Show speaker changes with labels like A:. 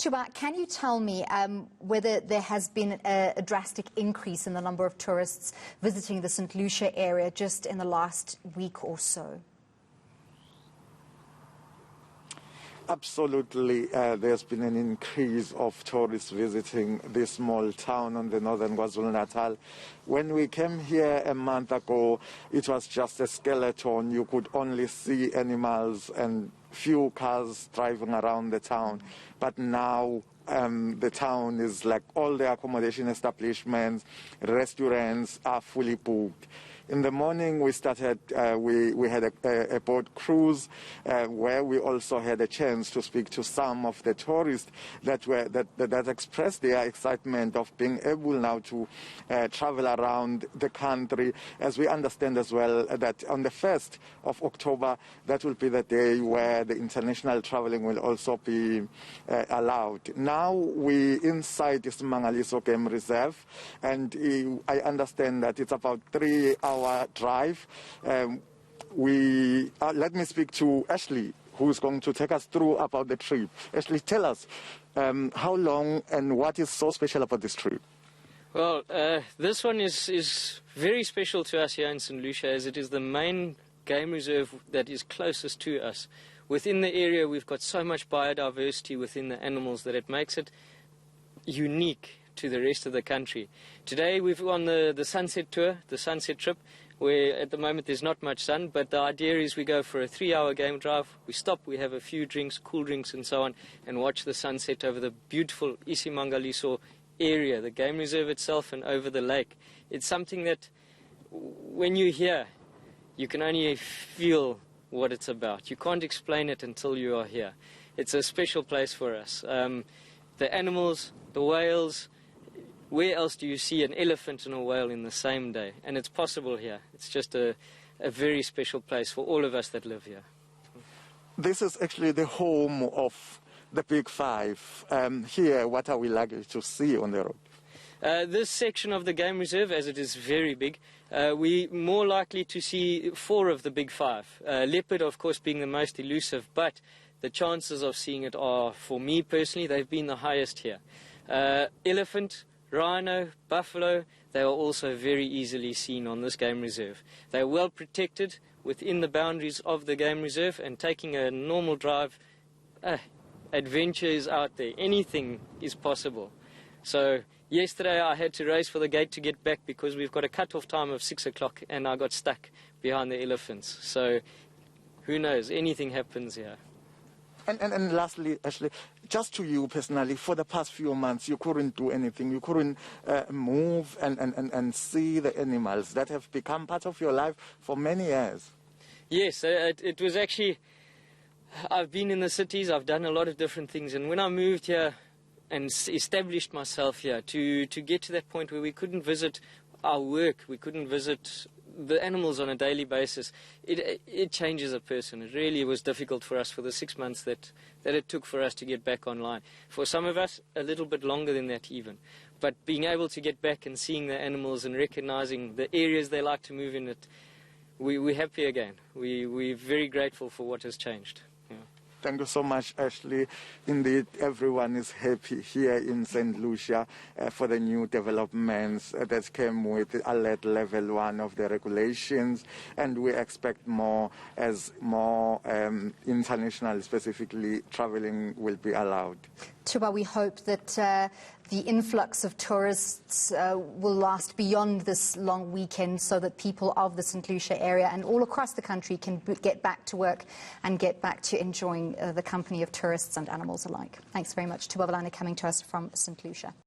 A: Thuba, can you tell me whether there has been a drastic increase in the number of tourists visiting the St. Lucia area just in the last week or so?
B: Absolutely, there's been an increase of tourists visiting this small town on the northern KwaZulu-Natal. When we came here a month ago, it was just a skeleton. You could only see animals and few cars driving around the town. But now the town is like all the accommodation establishments, restaurants are fully booked. In the morning, we started. We had a boat cruise where we also had a chance to speak to some of the tourists that expressed their excitement of being able now to travel around the country. As we understand as well that on the 1st of October, that will be the day where the international traveling will also be allowed. Now we inside this Mangaliso Game Reserve, and I understand that it's about 3-hour drive. Let me speak to Ashley, who's going to take us through about the trip. Ashley, tell us how long and what is so special about this trip?
C: Well, this one is very special to us here in St. Lucia, as it is the main game reserve that is closest to us. Within the area, we've got so much biodiversity within the animals that it makes it unique to the rest of the country. Today we've on the sunset tour, the sunset trip, where at the moment there's not much sun, but the idea is we go for a 3-hour game drive, we stop, we have a few drinks, cool drinks and so on, and watch the sunset over the beautiful Isimangaliso area, the game reserve itself, and over the lake. It's something that when you're here, you can only feel what it's about. You can't explain it until you are here. It's a special place for us. The animals, the whales. Where else do you see an elephant and a whale in the same day? And it's possible here. It's just a very special place for all of us that live here.
B: This is actually the home of the Big Five. Here, what are we likely to see on the road?
C: This section of the game reserve, as it is very big, we're more likely to see 4 of the Big Five. Leopard, of course, being the most elusive, but the chances of seeing it are, for me personally, they've been the highest here. Elephant, rhino, buffalo, they are also very easily seen on this game reserve. They are well protected within the boundaries of the game reserve, and taking a normal drive, adventure is out there. Anything is possible. So yesterday I had to race for the gate to get back because we've got a cut-off time of 6 o'clock and I got stuck behind the elephants. So who knows, anything happens here.
B: And lastly, Ashley, just to you personally, for the past few months, you couldn't do anything. You couldn't move and see the animals that have become part of your life for many years.
C: Yes, it was actually, I've been in the cities, I've done a lot of different things. And when I moved here and established myself here, to get to that point where we couldn't visit our work, we couldn't visit the animals on a daily basis, it changes a person. It really was difficult for us for the 6 months that it took for us to get back online. For some of us, a little bit longer than that even. But being able to get back and seeing the animals and recognizing the areas they like to move in, we're happy again. We're very grateful for what has changed.
B: Thank you so much, Ashley. Indeed, everyone is happy here in St. Lucia for the new developments that came with alert level 1 of the regulations, and we expect more as more international, specifically traveling, will be allowed.
A: Thuba, we hope that the influx of tourists will last beyond this long weekend so that people of the St. Lucia area and all across the country can get back to work and get back to enjoying the company of tourists and animals alike. Thanks very much. Thuba Vilane coming to us from St. Lucia.